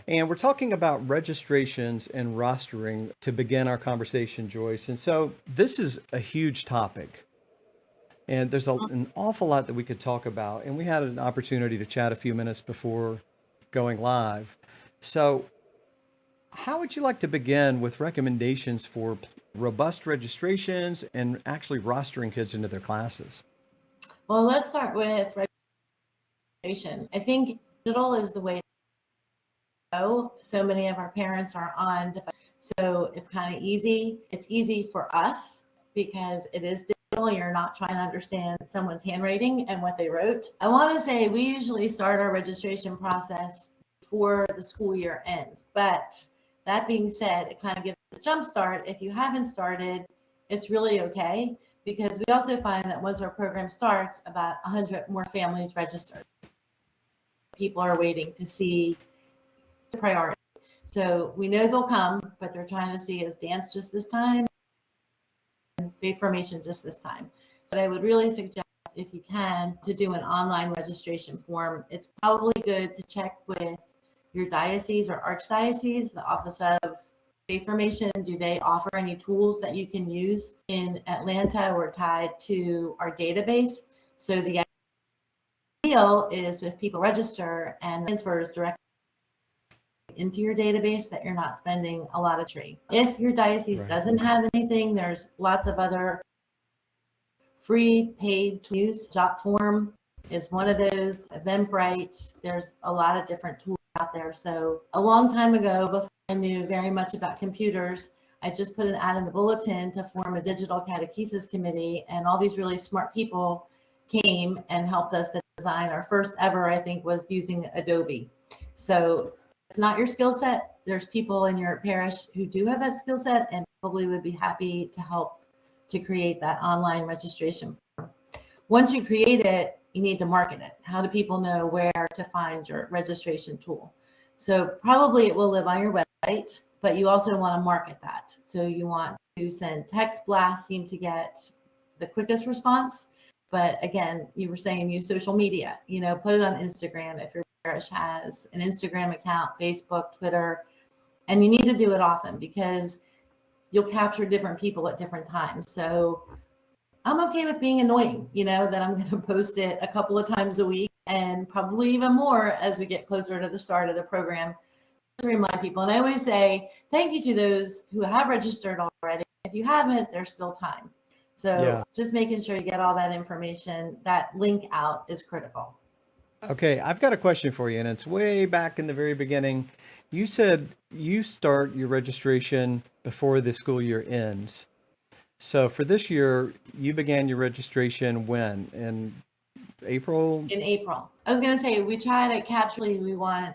And we're talking about registrations and rostering to begin our conversation, Joyce. And so this is a huge topic. And there's an awful lot that we could talk about. And we had an opportunity to chat a few minutes before going live. So, how would you like to begin with recommendations for robust registrations and actually rostering kids into their classes? Well, let's start with registration. I think digital is the way to go. So many of our parents are on device, so it's kind of easy. It's easy for us because it is digital. You're not trying to understand someone's handwriting and what they wrote. I want to say we usually start our registration process before the school year ends. But that being said, it kind of gives a jump start. If you haven't started, it's really okay, because we also find that once our program starts, about 100 more families register. People are waiting to see the priority. So we know they'll come, but they're trying to see, is dance just this time? Faith formation just this time. So I would really suggest, if you can, to do an online registration form. It's probably good to check with your diocese or archdiocese, the Office of Faith Formation. Do they offer any tools that you can use in Atlanta or tied to our database? So the ideal is if people register and transfers directly into your database, that you're not spending a lot of tree. If your diocese doesn't have anything, there's lots of other free paid to use. Jotform is one of those. Eventbrite. There's a lot of different tools out there. So a long time ago, before I knew very much about computers, I just put an ad in the bulletin to form a digital catechesis committee, and all these really smart people came and helped us to design. Our first ever, I think, was using Adobe. So it's not your skill set. There's people in your parish who do have that skill set and probably would be happy to help to create that online registration form. Once you create it, you need to market it. How do people know where to find your registration tool? So probably it will live on your website, but you also want to market that. So you want to send text blasts, seem to get the quickest response. But again, you were saying use social media, put it on Instagram if your parish has an Instagram account, Facebook, Twitter, and you need to do it often because you'll capture different people at different times. So I'm okay with being annoying, that I'm going to post it a couple of times a week, and probably even more as we get closer to the start of the program, to remind people. And I always say thank you to those who have registered already. If you haven't, there's still time. So just making sure you get all that information, that link out is critical. Okay, I've got a question for you, and it's way back in the very beginning. You said you start your registration before the school year ends. So for this year, you began your registration when? In April? In April. I was going to say, we try to capture, we want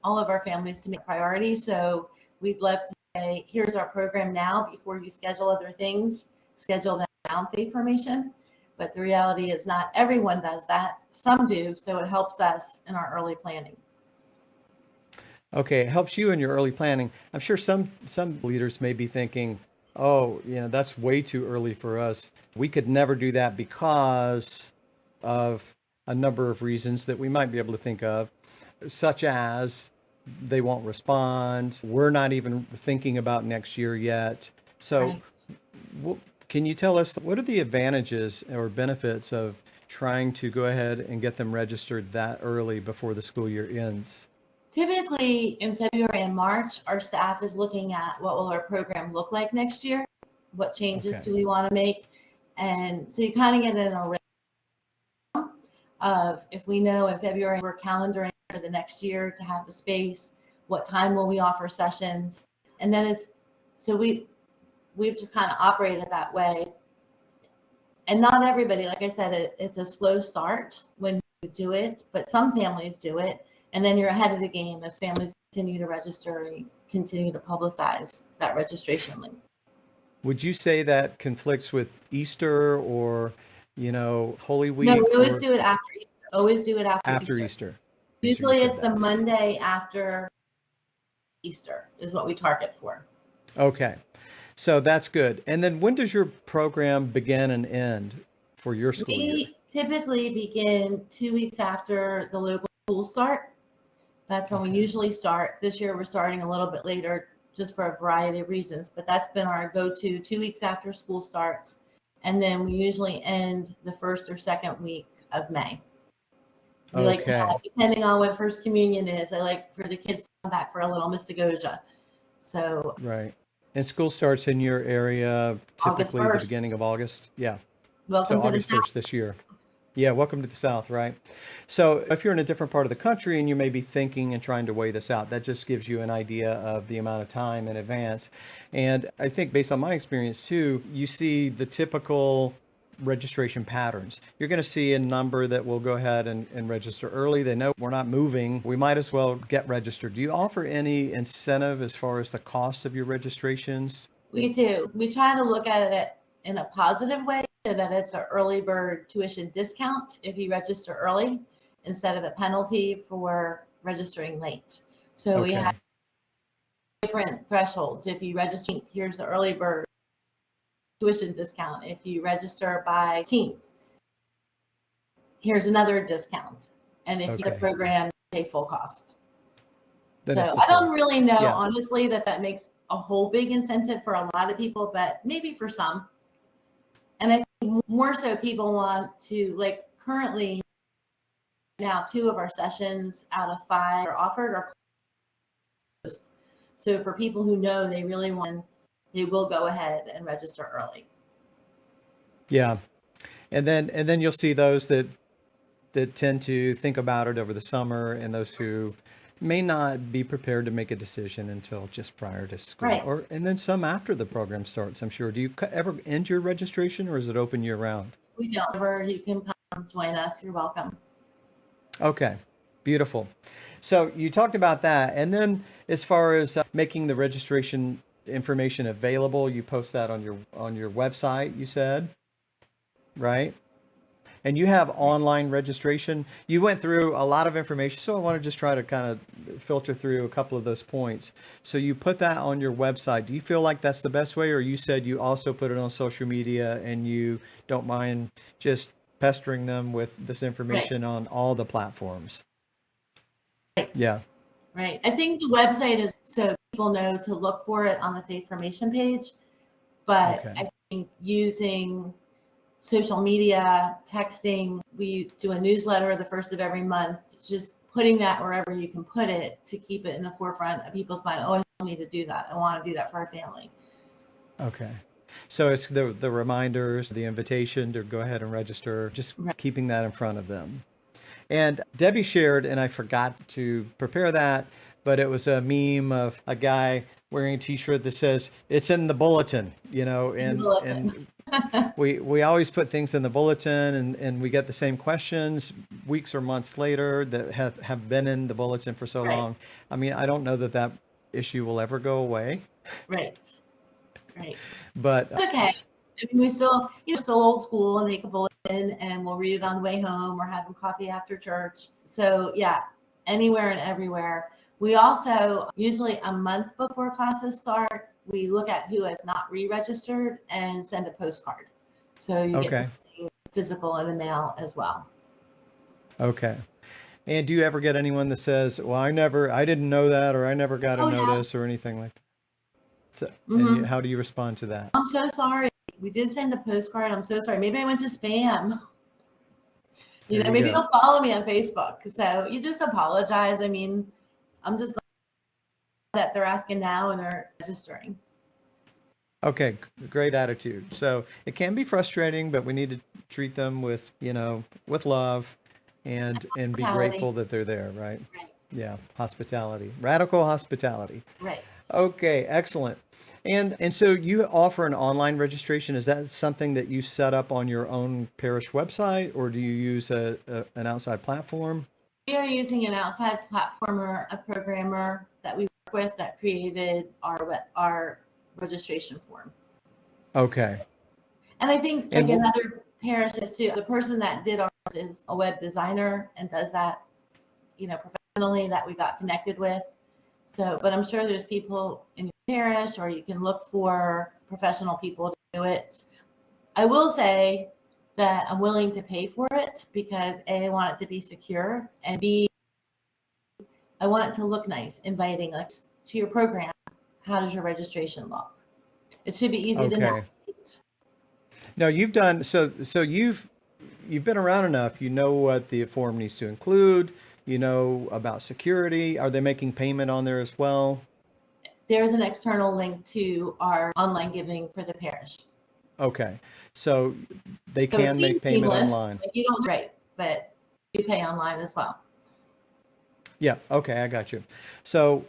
all of our families to make priority. So we'd love to say, here's our program now. Before you schedule other things, schedule them now, faith formation. But the reality is not everyone does that. Some do. So it helps us in our early planning. Okay, it helps you in your early planning. I'm sure some leaders may be thinking, oh, that's way too early for us. We could never do that because of a number of reasons that we might be able to think of, such as they won't respond. We're not even thinking about next year yet. So can you tell us, what are the advantages or benefits of trying to go ahead and get them registered that early before the school year ends? Typically in February and March, our staff is looking at what will our program look like next year? What changes do we want to make? And so you kind of get in a rhythm of, if we know in February we're calendaring for the next year to have the space, what time will we offer sessions? And then we've just kind of operated that way. And not everybody, like I said, it's a slow start when you do it, but some families do it. And then you're ahead of the game as families continue to register and continue to publicize that registration link. Would you say that conflicts with Easter or, Holy Week? No, we always do it after Easter. Always do it after Easter. Usually it's the Monday after Easter is what we target for. Okay. So that's good. And then when does your program begin and end for your school year? We typically begin 2 weeks after the local schools start. That's when we usually start. This year we're starting a little bit later just for a variety of reasons, but that's been our go-to 2 weeks after school starts. And then we usually end the first or second week of May. We like to have, depending on when First Communion is, I like for the kids to come back for a little mystagogia. So right. And school starts in your area typically the beginning of August. Yeah. Welcome So to August the 1st this year. Yeah, welcome to the South, right? So if you're in a different part of the country and you may be thinking and trying to weigh this out, that just gives you an idea of the amount of time in advance. And I think based on my experience too, you see the typical registration patterns. You're going to see a number that will go ahead and register early. They know we're not moving. We might as well get registered. Do you offer any incentive as far as the cost of your registrations? We do. We try to look at it in a positive way so that it's an early bird tuition discount if you register early instead of a penalty for registering late. So we have different thresholds. If you register, here's the early bird tuition discount. If you register by 18th, here's another discount. And if you the program, pay full cost. So I don't really know, honestly, that makes a whole big incentive for a lot of people, but maybe for some. And I think more so people want to, like currently now 2 of our sessions out of 5 are offered or closed. So for people who know they really want, they will go ahead and register early. Yeah. And then you'll see those that tend to think about it over the summer and those who may not be prepared to make a decision until just prior to school. Right. And then some after the program starts, I'm sure. Do you ever end your registration or is it open year round? We don't. Ever. You can come join us. You're welcome. Okay, beautiful. So you talked about that. And then as far as making the registration information available, you post that on your website, you said, right? And you have online registration. You went through a lot of information, so I want to just try to kind of filter through a couple of those points. So you put that on your website. Do you feel like that's the best way, or you said you also put it on social media and you don't mind just pestering them with this information on all the platforms? Right. Yeah. Right. I think the website is so people know to look for it on the faithformation page, but I think using social media, texting, we do a newsletter the first of every month, just putting that wherever you can put it to keep it in the forefront of people's mind. Oh, I need to do that. I want to do that for our family. Okay. So it's the reminders, the invitation to go ahead and register, just keeping that in front of them. And Debbie shared, and I forgot to prepare that, but it was a meme of a guy wearing a t-shirt that says, "It's in the bulletin," and we always put things in the bulletin and we get the same questions weeks or months later that have been in the bulletin for so long. I mean, I don't know that issue will ever go away. Right. But it's okay. I mean, we still old school and make a bulletin and we'll read it on the way home or having coffee after church. So yeah, anywhere and everywhere. We also, usually a month before classes start, we look at who has not re-registered and send a postcard. So you get something physical in the mail as well. Okay. And do you ever get anyone that says, "Well, I didn't know that," or "I never got a notice," or anything like that? So, and how do you respond to that? I'm so sorry. We did send the postcard. I'm so sorry. Maybe I went to spam. Maybe you'll follow me on Facebook. So you just apologize. I mean, I'm just glad that they're asking now and they're registering. Okay, great attitude. So it can be frustrating, but we need to treat them with love and be grateful that they're there, right? Yeah, hospitality, radical hospitality. Right. Okay, excellent. And so you offer an online registration. Is that something that you set up on your own parish website, or do you use an outside platform? We are using an outside platformer, a programmer that we work with that created our registration form. Okay. And I think again, other parishes too. The person that did ours is a web designer and does that, professionally that we got connected with. So, but I'm sure there's people in your parish, or you can look for professional people to do it. I will say that I'm willing to pay for it because A, I want it to be secure, and B, I want it to look nice, inviting, like to your program. How does your registration look? It should be easy to Okay. navigate. Now you've done so you've been around enough. You know what the form needs to include. You know about security. Are they making payment on there as well? There's an external link to our online giving for the parish. Okay. So they So it can make seems payment seamless. online. Like you don't, right, but you pay online as well. Yeah. Okay. I got you. So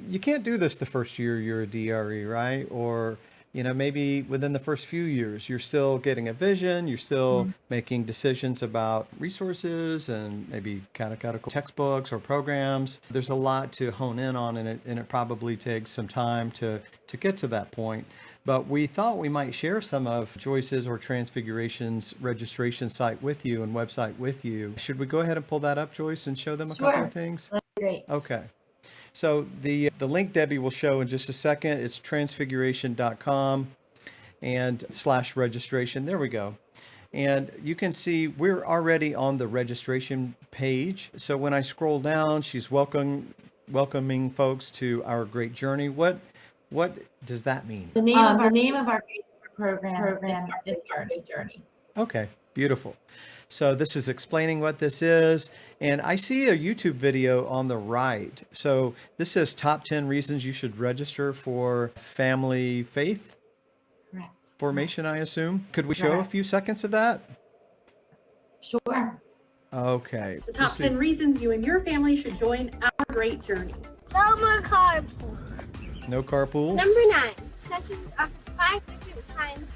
you can't do this the first year you're a DRE, right? Or, maybe within the first few years, you're still getting a vision, you're still making decisions about resources and maybe catechetical textbooks or programs. There's a lot to hone in on, and it probably takes some time to get to that point. But we thought we might share some of Joyce's or Transfiguration's registration site with you and website with you. Should we go ahead and pull that up, Joyce, and show them a couple Sure. of things? That's great. Okay. So the link Debbie will show in just a second. It's transfiguration.com and /registration. There we go. And you can see we're already on the registration page. So when I scroll down, she's welcoming folks to our great journey. What does that mean? The name of our program is Journey. Okay, beautiful. So this is explaining what this is. And I see a YouTube video on the right. So this says top 10 reasons you should register for family faith Correct. formation, I assume. Could we show a Correct. few seconds of that? Sure. Okay. The top 10 reasons you and your family should join our great journey. No more carpool. No carpool? Number 9. Sessions are 5 different times,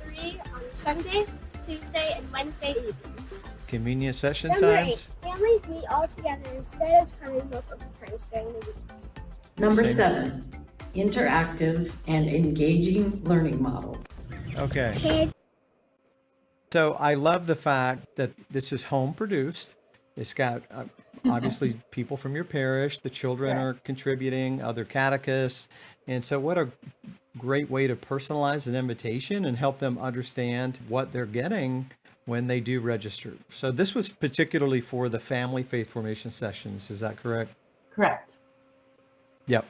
3 on Sunday, Tuesday, and Wednesday evenings. Convenient session Number 8. times? Families meet all together instead of coming multiple times during the week. Number Same. 7, interactive and engaging learning models. Okay. Kids. So I love the fact that this is home produced. It's got obviously people from your parish, the children are contributing, other catechists. And so what a great way to personalize an invitation and help them understand what they're getting when they do register. So this was particularly for the family faith formation sessions. Is that correct? Correct. Yep.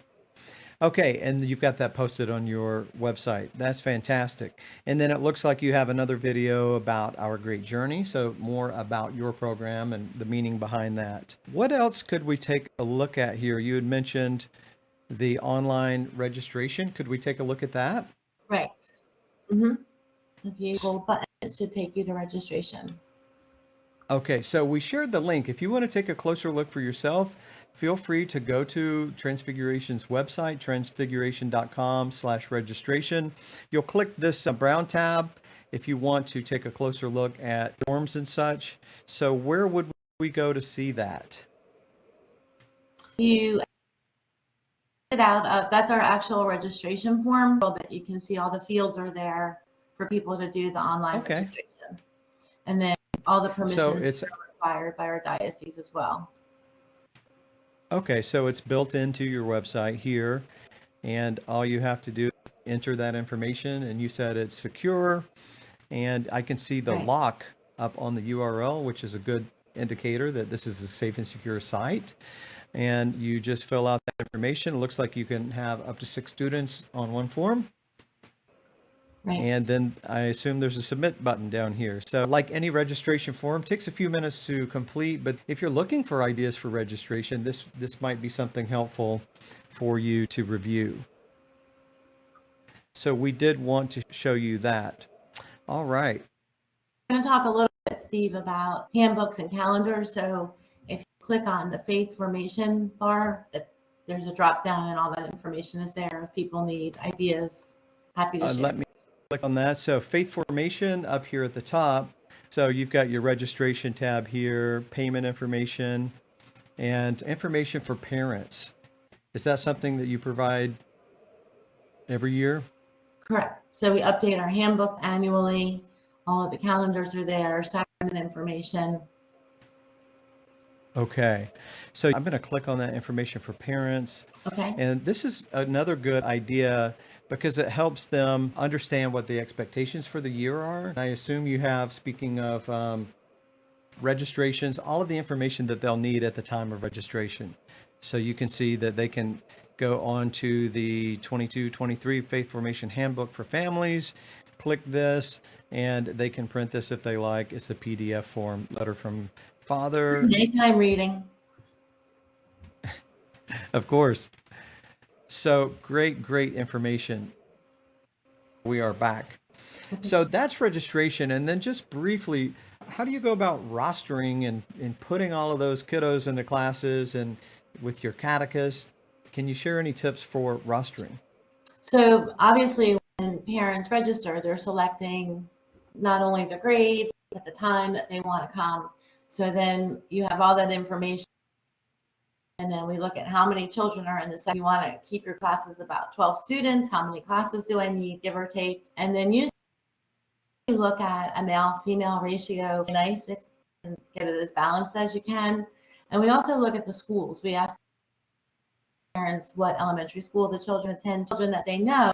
Okay, and you've got that posted on your website. That's fantastic. And then it looks like you have another video about our great journey, so more about your program and the meaning behind that. What else could we take a look at here? You had mentioned the online registration. Could we take a look at that? Right. Mm-hmm. If you gold button, it should take you to registration. Okay, so we shared the link. If you want to take a closer look for yourself, feel free to go to Transfiguration's website, transfiguration.com/registration. You'll click this brown tab if you want to take a closer look at forms and such. So where would we go to see that? You it out. That's our actual registration form, but you can see all the fields are there for people to do the online registration. And then all the permissions are required by our diocese as well. Okay, so it's built into your website here, and all you have to do is enter that information, and you said it's secure, and I can see the lock up on the URL, which is a good indicator that this is a safe and secure site. And you just fill out that information. It looks like you can have up to 6 students on one form. Right. And then I assume there's a submit button down here. So like any registration form, takes a few minutes to complete, but if you're looking for ideas for registration, this might be something helpful for you to review. So we did want to show you that. All right. I'm going to talk a little bit, Steve, about handbooks and calendars. So if you click on the faith formation bar, there's a drop down and all that information is there. If people need ideas, happy to share. Let me click on that. So faith formation up here at the top. So you've got your registration tab here, payment information, and information for parents. Is that something that you provide every year? Correct. So we update our handbook annually. All of the calendars are there, sacrament information. Okay. So I'm going to click on that information for parents. Okay. And this is another good idea because it helps them understand what the expectations for the year are. And I assume you have, speaking of registrations, all of the information that they'll need at the time of registration. So you can see that they can go on to the 22-23 Faith Formation Handbook for Families, click this, and they can print this if they like. It's a PDF form, letter from Father, Daytime reading. of course. So great information. We are back. So that's registration. And then just briefly, how do you go about rostering and putting all of those kiddos into classes and with your catechist? Can you share any tips for rostering? So obviously when parents register, they're selecting not only the grade, but the time that they want to come. So then you have all that information. And then we look at how many children are in the set. You want to keep your classes about 12 students. How many classes do I need, give or take? And then usually you look at a male-female ratio. Nice if you can get it as balanced as you can. And we also look at the schools. We ask parents what elementary school the children attend, children that they know,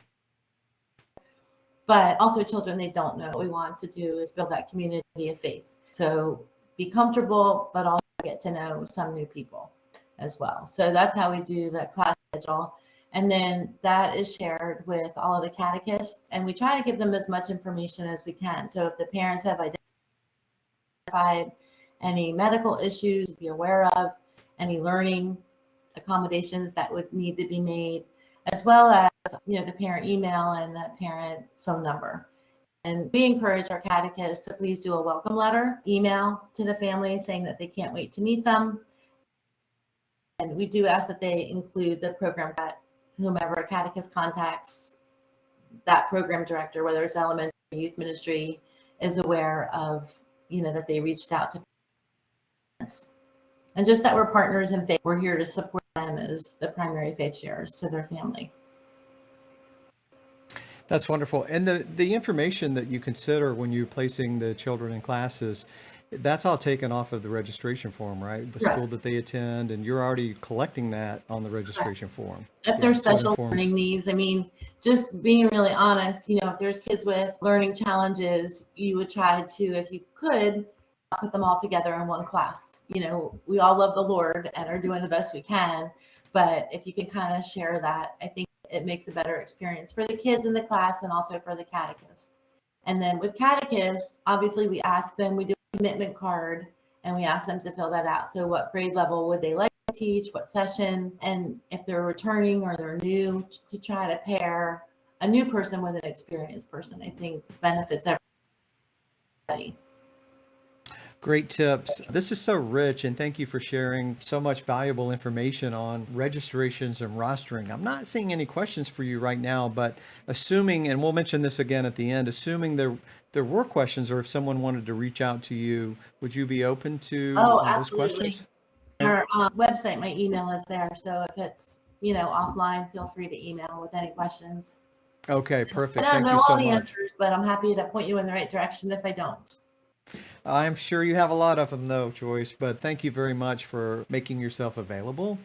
but also children they don't know. What we want to do is build that community of faith. So be comfortable, but also get to know some new people as well. So that's how we do the class schedule. And then that is shared with all of the catechists. And we try to give them as much information as we can. So if the parents have identified any medical issues to be aware of, any learning accommodations that would need to be made, as well as the parent email and the parent phone number. And we encourage our catechists to please do a welcome letter, email to the family saying that they can't wait to meet them. And we do ask that they include the program that whomever a catechist contacts, that program director, whether it's elementary youth ministry, is aware of, that they reached out to parents. And just that we're partners in faith. We're here to support them as the primary faith sharers to their family. That's wonderful. And the information that you consider when you're placing the children in classes, that's all taken off of the registration form, right? The Correct. school that they attend, and you're already collecting that on the registration form. If there's special learning needs, just being really honest, if there's kids with learning challenges, you would try to, if you could, put them all together in one class. We all love the Lord and are doing the best we can, but if you can kind of share that, I think it makes a better experience for the kids in the class and also for the catechist. And then with catechists, obviously we ask them, we do a commitment card and we ask them to fill that out. So what grade level would they like to teach, what session, and if they're returning or they're new, to try to pair a new person with an experienced person, I think benefits everybody. Great tips. This is so rich, and thank you for sharing so much valuable information on registrations and rostering. I'm not seeing any questions for you right now, but assuming, and we'll mention this again at the end, assuming there were questions, or if someone wanted to reach out to you, would you be open to those questions? Our website, my email is there. So if it's, offline, feel free to email with any questions. Okay, perfect. I don't Thank know you so all the much. answers, but I'm happy to point you in the right direction if I don't. I'm sure you have a lot of them though, Joyce, but thank you very much for making yourself available.